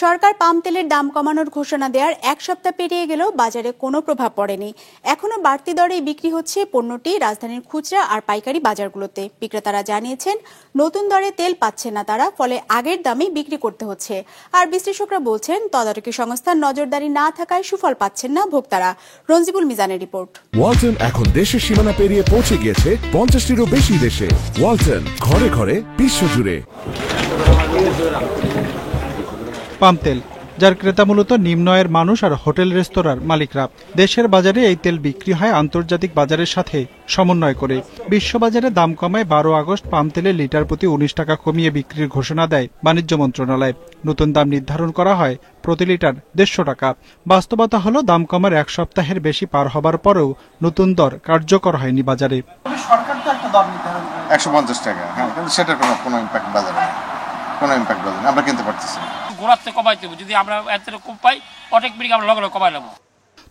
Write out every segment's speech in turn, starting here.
সরকার পাম তেলের দাম কমানোর ঘোষণা দেওয়ার এক সপ্তাহ পেরিয়ে গেলেও বাজারে কোনো প্রভাব পড়েনি। এখনো বাড়তি দরেই বিক্রি হচ্ছে পণ্যটি রাজধানীর খুচরা আর পাইকারি বাজারগুলোতে। বিক্রেতারা জানিয়েছেন নতুন দরে তেল পাচ্ছেন না তারা, ফলে আগের দামেই বিক্রি করতে হচ্ছে। আর বিশ্লেষকরা বলছেন তদারকি সংস্থার নজরদারি না থাকায় সুফল পাচ্ছেন না ভোক্তারা। রঞ্জিবুল মিজানের রিপোর্ট। ওয়ালটন এখন দেশের সীমানা পেরিয়ে পৌঁছে গিয়েছে 50টিরও বেশি দেশে। ওয়ালটন, ঘরে ঘরে বিশ্বজুড়ে। পাম তেল, যার ক্রেতা মূলত নিম্ন আয়ের মানুষ আর হোটেল রেস্তোরাঁর মালিকরা। দেশের বাজারে এই তেল বিক্রি হয় আন্তর্জাতিক বাজারের সাথে সমন্বয় করে। বিশ্ববাজারে দাম কমায় 12 আগস্ট পাম তেলের লিটার প্রতি 19 টাকা কমিয়ে বিক্রির ঘোষণা দেয় বাণিজ্য মন্ত্রণালয়। নতুন দাম নির্ধারণ করা হয় প্রতি লিটার 150 টাকা। বাস্তবতা হলো দাম কমার এক সপ্তাহের বেশি পার হবার পরেও নতুন দর কার্যকর হয়নি বাজারে। সরকার তো একটা দর নির্ধারণ করে 150 টাকা, হ্যাঁ, কিন্তু সেটার কোনো ইম্প্যাক্ট বাজারে নেই, কোনো ইম্প্যাক্ট বাজারে আমরা কিনতে পারতেছি না। গোড়াতে কমাইতে হবে, যদি আমরা এত কম পাই অটোমেটিক আমরা লগে লগে কমাই নেব।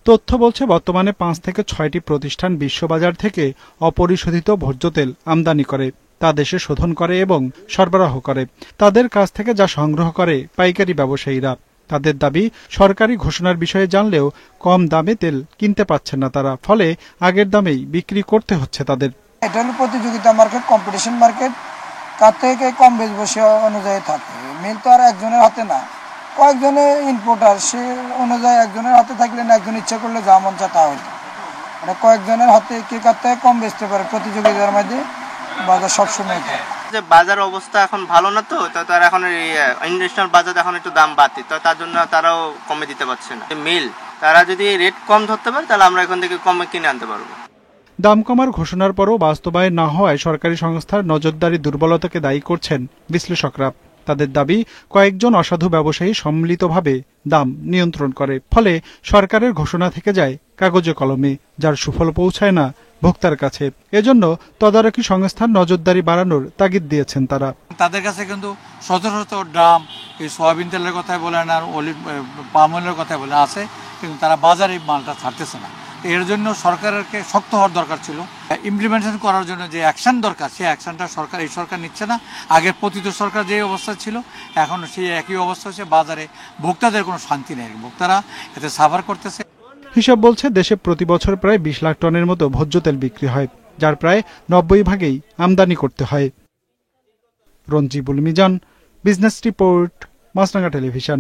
তথ্য বলছে বর্তমানে 5 থেকে 6টি প্রতিষ্ঠান বিশ্ববাজার থেকে অপরিশোধিত ভোজ্য তেল আমদানি করে, তা দেশে শোধন করে এবং সরবরাহ করে। তাদের কাছ থেকে যা সংগ্রহ করে পাইকারি ব্যবসায়ীরা। তাদের দাবি, সরকারি ঘোষণার বিষয়ে জানলেও কম দামে তেল কিনতে পাচ্ছেন না তারা, ফলে আগের দামেই বিক্রি করতে হচ্ছে তাদের। এটা হলো প্রতিযোগিতা মার্কেট, কম্পিটিশন মার্কেট। তার থেকে কম বেশ বসে অনুযায়ী থাকে। মিল তো আর একজনের হাতে না, কয়েকজনের ইম্পোর্টার, সে অনুযায়ী একজনের হাতে থাকলে না একজন ইচ্ছা করলে যা মন চায় তা হইতো। মানে কয়েকজনের হাতে কে কার থেকে কম বেচতে পারে। প্রতিযোগিতার মধ্যে বাজার সবসময় থাকে। যে বাজার অবস্থা এখন ভালো না, তো তার এখন ইন্টারন্যাশনাল বাজার এখন একটু দাম বাড়তি, তো তার জন্য তারাও কমে দিতে পারছে না। মিল তারা যদি রেট কম ধরতে পারে তাহলে আমরা এখান থেকে কমে কিনে আনতে পারবো। দাম কমার ঘোষণার পরও বাস্তবায়ন না হওয়ায় সরকারি সংস্থার নজরদারি দুর্বলতাকে দায়ী করছেন বিশ্লেষকরা। তাদের দাবি, কয়েকজন অসাধু ব্যবসায়ী সম্মিলিতভাবে দাম নিয়ন্ত্রণ করে, ফলে সরকারের ঘোষণা থেকে যায় কাগজে কলমে, যার সুফল পৌঁছায় না ভোক্তার কাছে। এজন্য তদারকি সংস্থার নজরদারি বাড়ানোর তাগিদ দিয়েছেন তারা। তাদের কাছে কিন্তু শত শত ড্রাম এই সয়াবিন তেলের কথাই বলেন আর পাম অয়েলের কথাই বলে আছে, কিন্তু তারা বাজারে এই মালটা ছাড়তেছে না। এর জন্য সরকারকে শক্ত হওয়ার দরকার ছিল। ইমপ্লিমেন্টেশন করার জন্য যে অ্যাকশন দরকার, সেই অ্যাকশনটা এই সরকার নিচ্ছে না। আগের পতিত সরকার যে অবস্থা ছিল, এখন সেই একই অবস্থা হচ্ছে। বাজারে ভোক্তাদের কোনো শান্তি নেই, ভোক্তারা এতে সাফার করতেছে। হিসাব বলছে দেশে প্রতি বছর প্রায় 20 লাখ টনের মতো ভোজ্য তেল বিক্রি হয়, যার প্রায় 90 ভাগেই আমদানি করতে হয়। রঞ্জিবুল মিজান, বিজনেস রিপোর্ট, মাছরাঙা টেলিভিশন।